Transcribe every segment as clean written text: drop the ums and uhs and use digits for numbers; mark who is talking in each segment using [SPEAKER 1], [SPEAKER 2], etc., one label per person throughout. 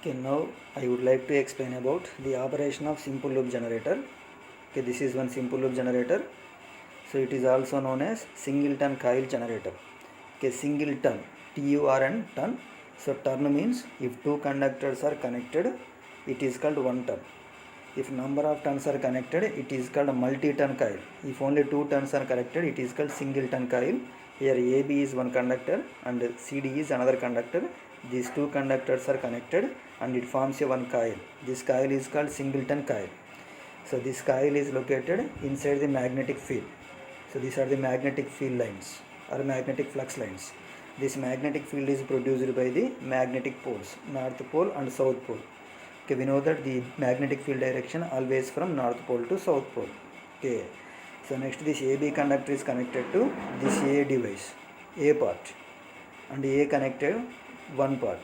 [SPEAKER 1] Okay, now I would like to explain about the operation of simple loop generator. Okay, this is one simple loop generator. So it is also known as singleton coil generator. Okay, singleton, TURN, turn. So turn means if two conductors are connected, it is called one turn. If number of turns are connected, it is called a multi-turn coil. If only two turns are connected, it is called singleton coil. Here AB is one conductor and CD is another conductor. These two conductors are connected and it forms a one coil. This coil is called singleton coil. So this coil is located inside the magnetic field. So these are the magnetic field lines or magnetic flux lines. This magnetic field is produced by the magnetic poles, north pole and south pole. Okay, we know that the magnetic field direction always from north pole to south pole. Okay, so next this AB conductor is connected to this A device, A part, and A connected one part.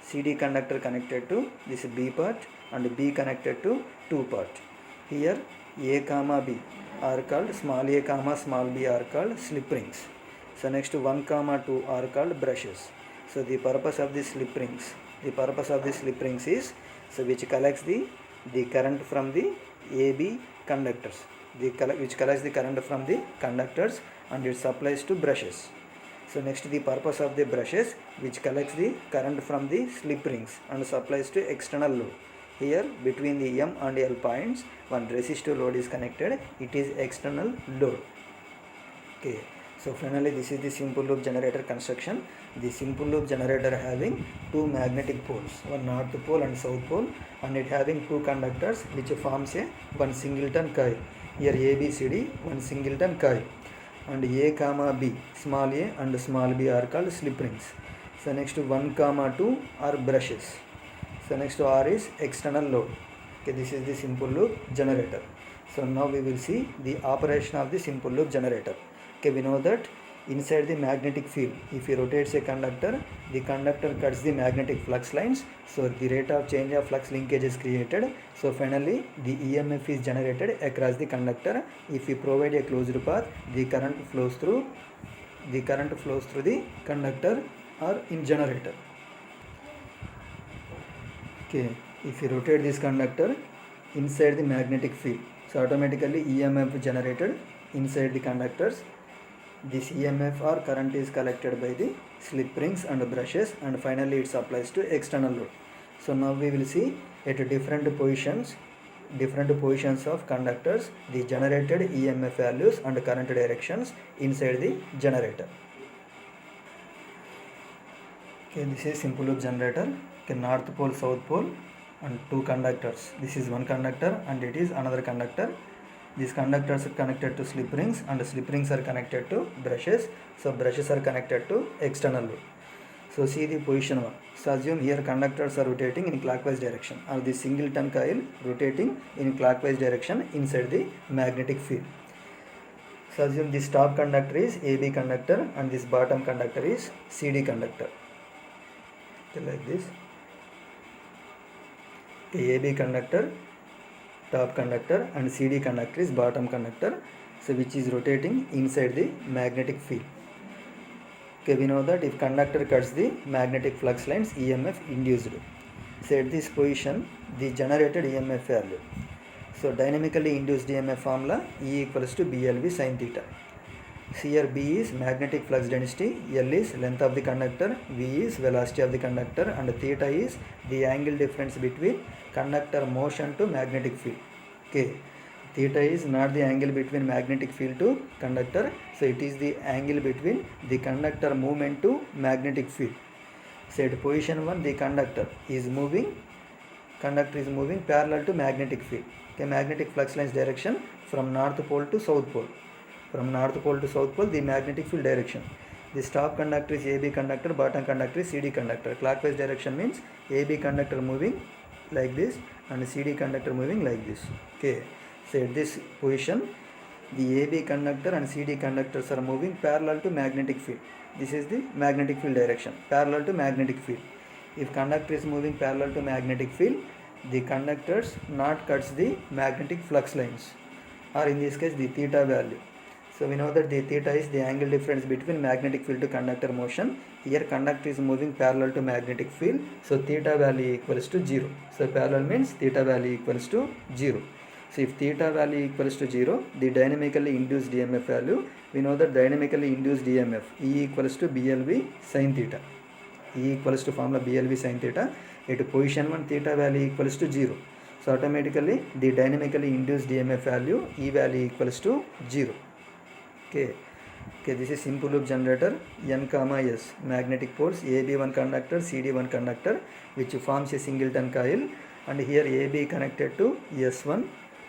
[SPEAKER 1] CD conductor connected to this B part and B connected to two part. Here A comma B are called small a comma small b are called slip rings. So next 1 comma 2 are called brushes. So the purpose of the slip rings is which collects the current from the AB conductors, which collects the current from the conductors and it supplies to brushes. So next the purpose of the brushes, which collects the current from the slip rings and supplies to external load. Here between the M and L points one resistive load is connected, it is external load. Okay, so finally this is the simple loop generator construction. The simple loop generator having two magnetic poles, one north pole and south pole, and it having two conductors which forms a one singleton coil. Here ABCD one singleton coil, and A comma B, small a and small b are called slip rings. So next 1 comma 2 are brushes. So next R is external load. Okay, this is the simple loop generator. So now we will see the operation of the simple loop generator. Okay, we know that inside the magnetic field, if you rotate a conductor, the conductor cuts the magnetic flux lines. So the rate of change of flux linkage is created. So finally the EMF is generated across the conductor. If you provide a closed path, the current flows through the conductor or in generator. Okay, if you rotate this conductor inside the magnetic field, so automatically EMF generated inside the conductors. This EMF or current is collected by the slip rings and brushes, and finally it supplies to external load. So now we will see at different positions of conductors the generated EMF values and current directions inside the generator. Okay, this is simple loop generator. Okay, north pole, south pole, and two conductors. This is one conductor and it is another conductor. These conductors are connected to slip rings and slip rings are connected to brushes. So brushes are connected to external load. So see the position 1. So assume here conductors are rotating in clockwise direction, or the singleton coil rotating in clockwise direction inside the magnetic field. So assume this top conductor is AB conductor and this bottom conductor is CD conductor. Okay, like this. The AB conductor, top conductor, and CD conductor is bottom conductor, so which is rotating inside the magnetic field. Okay, we know that if conductor cuts the magnetic flux lines, EMF induced. So at this position the generated EMF value, so dynamically induced EMF formula E equals to BLV sin theta. So here B is magnetic flux density, L is length of the conductor, V is velocity of the conductor, and theta is the angle difference between conductor motion to magnetic field. Okay, theta is not the angle between magnetic field to conductor, so it is the angle between the conductor movement to magnetic field. So at position 1 the conductor is moving parallel to magnetic field. Okay, magnetic flux lines direction from north pole to south pole. From north pole to south pole, the magnetic field direction. The top conductor is AB conductor, bottom conductor is CD conductor. Clockwise direction means AB conductor moving like this and CD conductor moving like this. Okay, so at this position the AB conductor and CD conductors are moving parallel to magnetic field. This is the magnetic field direction, parallel to magnetic field. If conductor is moving parallel to magnetic field, the conductors not cuts the magnetic flux lines, or in this case the theta value. So we know that the theta is the angle difference between magnetic field to conductor motion. Here conductor is moving parallel to magnetic field, so theta value equals to 0. So parallel means theta value equals to 0. So if theta value equals to 0, the dynamically induced EMF value, we know that dynamically induced EMF E equals to BLV sin theta. E equals to formula BLV sin theta. At position 1 theta value equals to 0. So automatically the dynamically induced EMF value E value equals to 0. Okay, this is simple loop generator N comma S, magnetic poles, AB1 conductor, CD1 conductor, which forms a singleton coil, and here AB connected to S1,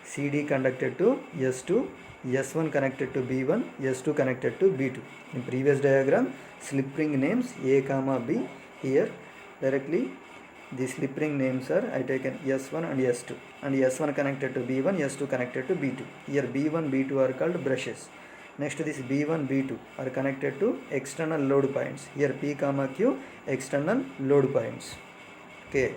[SPEAKER 1] CD connected to S2, S1 connected to B1, S2 connected to B2. In previous diagram, slip ring names A comma B. Here directly the slip ring names are I taken S1 and S2, and S1 connected to B1, S2 connected to B2. Here B1, B2 are called brushes. Next this B1, B2 are connected to external load points. Here P comma Q external load points. Okay.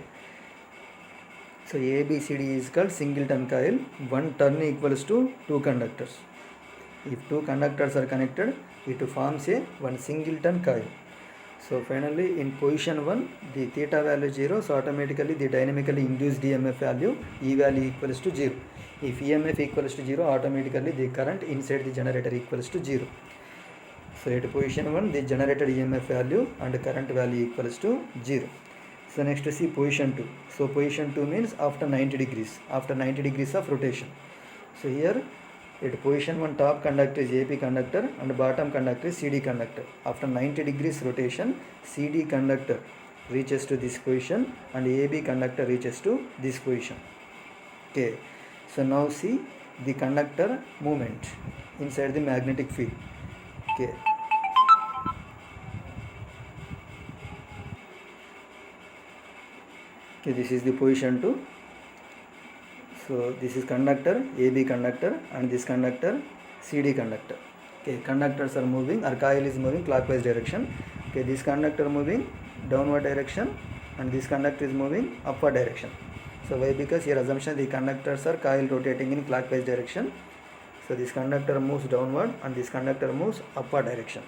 [SPEAKER 1] So ABCD is called singleton coil. One turn equals to two conductors. If two conductors are connected, it forms a one singleton coil. So finally in position 1 the theta value 0, so automatically the dynamically induced EMF value E value equals to 0. If EMF equals to 0, automatically the current inside the generator equals to 0. So at position 1 the generated EMF value and current value equals to 0. So next to see position 2. So position 2 means after 90 degrees of rotation. So here at position 1 top conductor is AP conductor and bottom conductor is CD conductor. After 90 degrees rotation, CD conductor reaches to this position and AB conductor reaches to this position. Okay. So now see the conductor movement inside the magnetic field. Okay. Okay, this is the position 2. So this is conductor AB conductor and this conductor CD conductor. Okay, conductors are moving, or coil is moving clockwise direction. Okay, this conductor moving downward direction and this conductor is moving upward direction. So why? Because here assumption the conductors are coil rotating in clockwise direction. So this conductor moves downward and this conductor moves upward direction.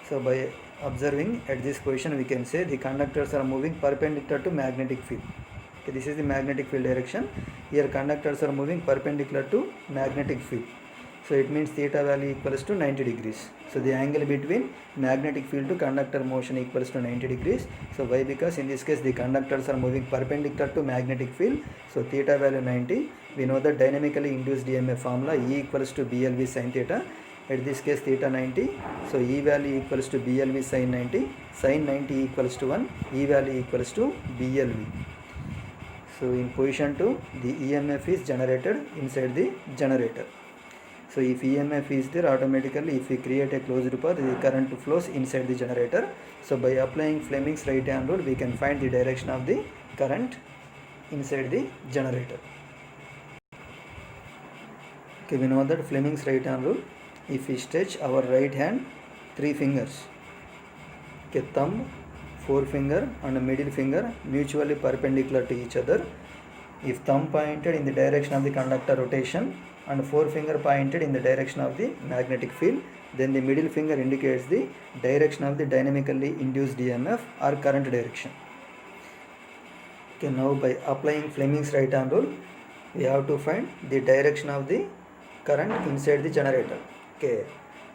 [SPEAKER 1] So by observing at this position we can say the conductors are moving perpendicular to magnetic field. Okay, this is the magnetic field direction. Here conductors are moving perpendicular to magnetic field. So it means theta value equals to 90 degrees. So the angle between magnetic field to conductor motion equals to 90 degrees. So why? Because in this case the conductors are moving perpendicular to magnetic field. So theta value 90. We know the dynamically induced EMF formula E equals to BLV sin theta. At this case theta 90. So E value equals to BLV sin 90. Sin 90 equals to 1. E value equals to BLV. So in position 2 the EMF is generated inside the generator. So if EMF is there, automatically if we create a closed path, the current flows inside the generator. So by applying Fleming's right hand rule, we can find the direction of the current inside the generator. Okay, we know that Fleming's right hand rule, if we stretch our right hand 3 fingers, okay, thumb, forefinger and middle finger mutually perpendicular to each other. If thumb pointed in the direction of the conductor rotation and forefinger pointed in the direction of the magnetic field, then the middle finger indicates the direction of the dynamically induced EMF or current direction. Okay, now by applying Fleming's right hand rule, we have to find the direction of the current inside the generator. Okay,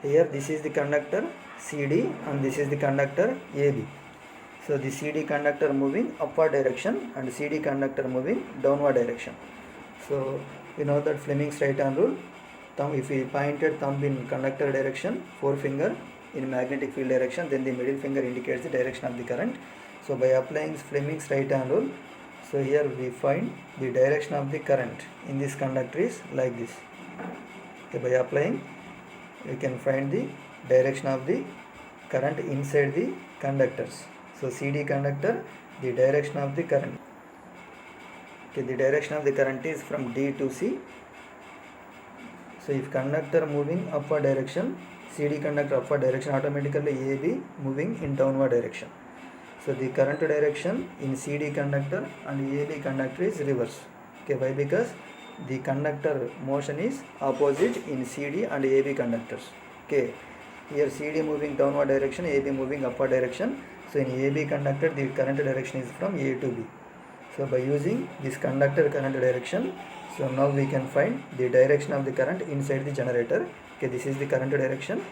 [SPEAKER 1] here this is the conductor CD and this is the conductor AB. So the CD conductor moving upward direction and CD conductor moving downward direction. So we know that Fleming's right hand rule, thumb, if we pointed thumb in conductor direction, forefinger in magnetic field direction, then the middle finger indicates the direction of the current. So by applying Fleming's right hand rule, so here we find the direction of the current in this conductor is like this. Okay, by applying we can find the direction of the current inside the conductors. So CD conductor, the direction of the current. Okay, the direction of the current is from D to C. So if conductor moving upward direction, CD conductor upward direction, automatically AB moving in downward direction. So the current direction in CD conductor and AB conductor is reverse. Okay, why? Because the conductor motion is opposite in CD and AB conductors. Okay, here CD moving downward direction, AB moving upward direction. So in AB conductor the current direction is from A to B. So by using this conductor current direction, so now we can find the direction of the current inside the generator. Okay, this is the current direction.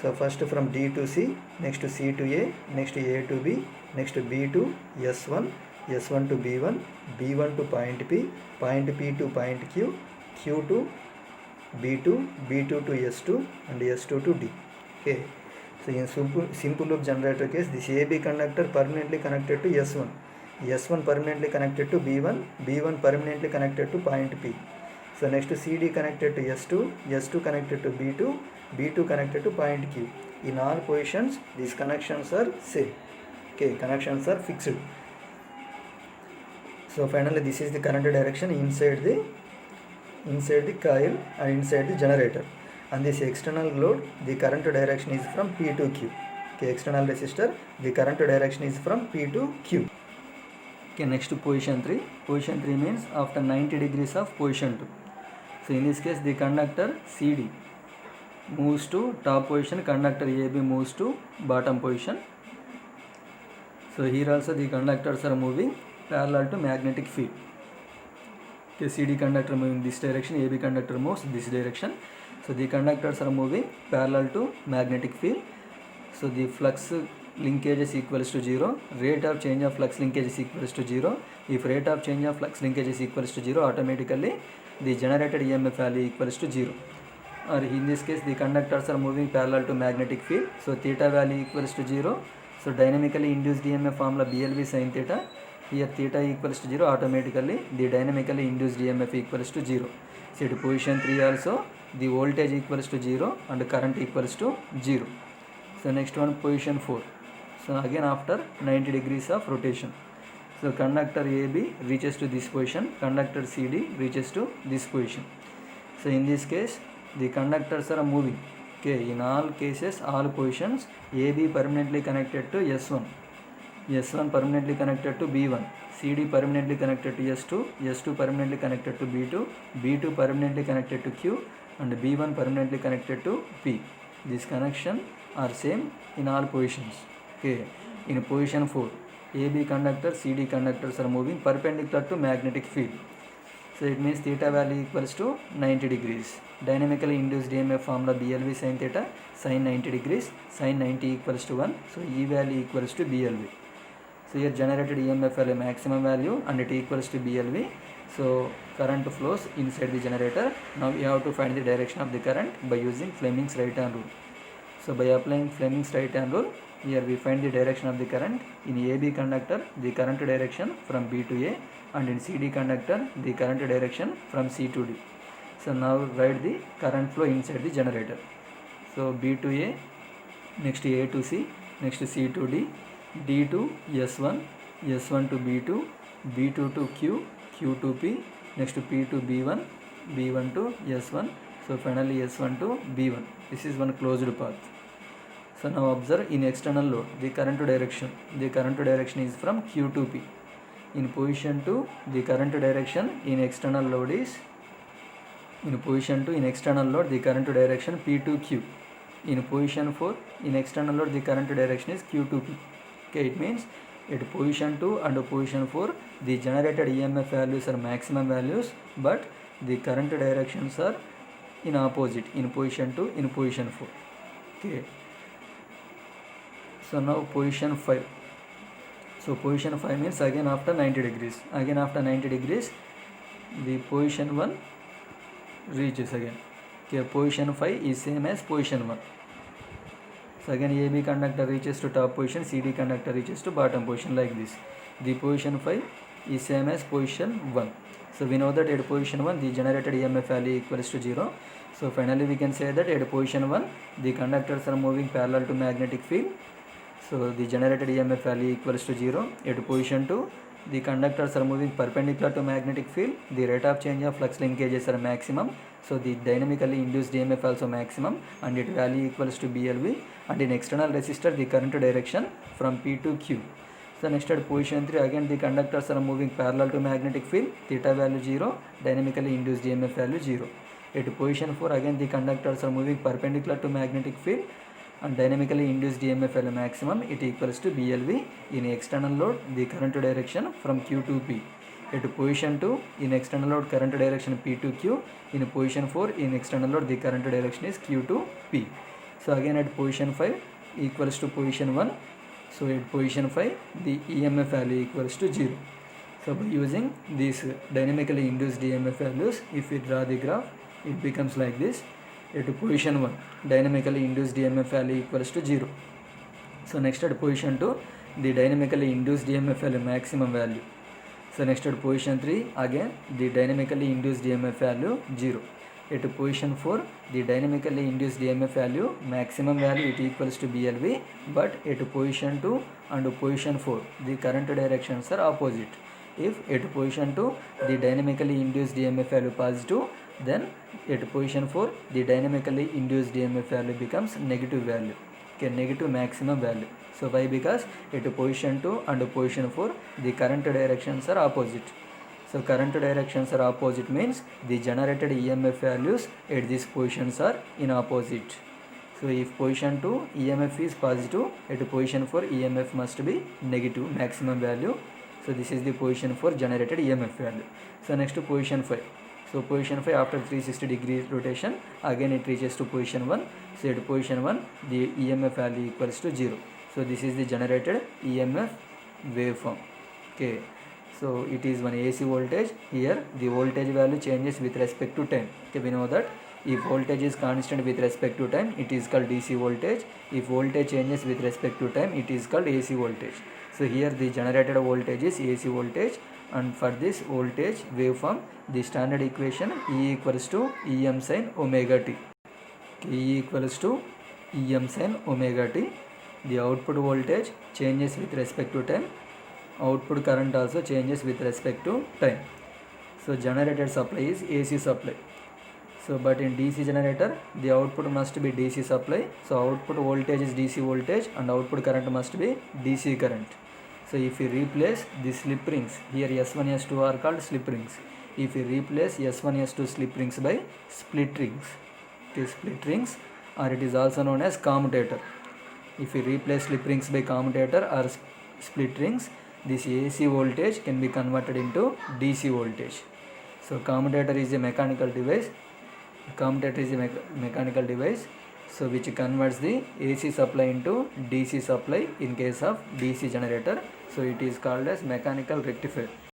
[SPEAKER 1] So first from D to C, next to C to A, next to A to B, next to B to S1, S1 to B1, B1 to point P to point Q, Q to B2, B2 to S2 and S2 to D. Okay, so in simple loop generator case, this AB conductor permanently connected to S1, S1 permanently connected to B1, B1 permanently connected to point P. So next to CD connected to S2, S2 connected to B2, B2 connected to point Q. In all positions these connections are same. Okay, connections are fixed. So finally this is the current direction inside the coil and inside the generator. And this external load, the current direction is from P to Q. Okay, external resistor, the current direction is from P to Q. Okay, next to position 3. Position 3 means after 90 degrees of position 2. So in this case the conductor CD moves to top position, conductor AB moves to bottom position. So here also the conductors are moving parallel to magnetic field. Okay, CD conductor moving this direction, AB conductor moves this direction. So the conductors are moving parallel to magnetic field. So the flux linkage is equals to 0, rate of change of flux linkage is equals to 0. If rate of change of flux linkage is equals to 0, automatically the generated EMF value equals to 0. Or in this case the conductors are moving parallel to magnetic field, so theta value equals to 0. So dynamically induced EMF formula BLV sin theta, here theta equals to 0, automatically the dynamically induced EMF equals to 0. So at position 3 also the voltage equals to 0 and current equals to 0. So next one, position 4. So again after 90 degrees of rotation, so conductor AB reaches to this position, conductor CD reaches to this position. So in this case the conductors are moving. Okay, in all cases, all positions, AB permanently connected to S1, S1 permanently connected to B1, CD permanently connected to S2, S2 permanently connected to B2, B2 permanently connected to Q and B1 permanently connected to P. This connection are same in all positions. Okay, in position 4, AB conductor, CD conductors are moving perpendicular to magnetic field. So it means theta value equals to 90 degrees. Dynamically induced EMF formula BLV sin theta, sin 90 degrees, sin 90 equals to 1. So E value equals to BLV. So here generated EMF value maximum value and it equals to BLV. So current flows inside the generator. Now we have to find the direction of the current by using Fleming's right hand rule. So by applying Fleming's right hand rule, here we find the direction of the current. In AB conductor, the current direction from B to A, and in CD conductor, the current direction from C to D. So now write the current flow inside the generator. So B to A, next A to C, next to C to D, D to S1, S1 to B2, B2 to Q, Q to P, next to P to B1, B1 to S1, so finally S1 to B1. This is one closed path. So now observe in external load the current direction is from Q to P. In position 2 the current direction in external load is the current direction P to Q. In position 4 in external load the current direction is Q to P. Okay, it means at position 2 and position 4 the generated EMF values are maximum values, but the current directions are in opposite in position 2, in position 4. Okay, so now position 5. So position 5 means again after 90 degrees. The position 1 reaches again. Okay, position 5 is same as position 1. So again AB conductor reaches to top position, CD conductor reaches to bottom position, like this. The position 5 is same as position 1. So we know that at position 1 the generated EMF value equals to 0. So finally we can say that at position 1 the conductors are moving parallel to magnetic field. So the generated EMF value equals to 0. At position 2 the conductors are moving perpendicular to magnetic field. The rate of change of flux linkages are maximum. So the dynamically induced EMF also maximum and its value equals to BLV. And in external resistor the current direction from P to Q. So next at position 3, again the conductors are moving parallel to magnetic field, theta value 0, dynamically induced EMF value 0. At position 4, again the conductors are moving perpendicular to magnetic field and dynamically induced EMF value maximum, it equals to BLV. In external load, the current direction from Q to P. At position 2, in external load current direction P to Q. In position 4, in external load the current direction is Q to P. So again at position 5 equals to position 1. So at position 5, the EMF value equals to 0. So by using these dynamically induced EMF values, if we draw the graph, it becomes like this. At position 1, dynamically induced EMF value equals to 0. So next at position 2, the dynamically induced EMF value maximum value. So next at position 3, again the dynamically induced EMF value 0. At position 4, the dynamically induced EMF value maximum value, it equals to BLV, but at position 2 and position 4, the current directions are opposite. If at position 2, the dynamically induced EMF value positive, then at position 4, the dynamically induced EMF value becomes negative value, okay, negative maximum value. So why? Because at position 2 and position 4, the current directions are opposite. So current directions are opposite means the generated EMF values at these positions are in opposite. So if position 2 EMF is positive, at position 4 EMF must be negative maximum value. So this is the position 4 generated EMF value. So next to position 5. So position 5, after 360 degree rotation, again it reaches to position 1. So at position 1, the EMF value equals to 0. So this is the generated EMF waveform. Okay. So it is one AC voltage. Here the voltage value changes with respect to time. Okay, we know that if voltage is constant with respect to time, it is called DC voltage. If voltage changes with respect to time, it is called AC voltage. So here the generated voltage is AC voltage, and for this voltage waveform, the standard equation E equals to Em sin omega t. Okay, E equals to Em sin omega t. The output voltage changes with respect to time. Output current also changes with respect to time. So generated supply is AC supply. So but in DC generator, the output must be DC supply. So output voltage is DC voltage and output current must be DC current. So if we replace the slip rings, here S1, S2 are called slip rings. If we replace S1, S2 slip rings by split rings, okay, split rings, or it is also known as commutator. If we replace slip rings by commutator or split rings, this AC voltage can be converted into DC voltage. So commutator is a mechanical device. Commutator is a mechanical device, so which converts the AC supply into DC supply in case of DC generator. So it is called as mechanical rectifier.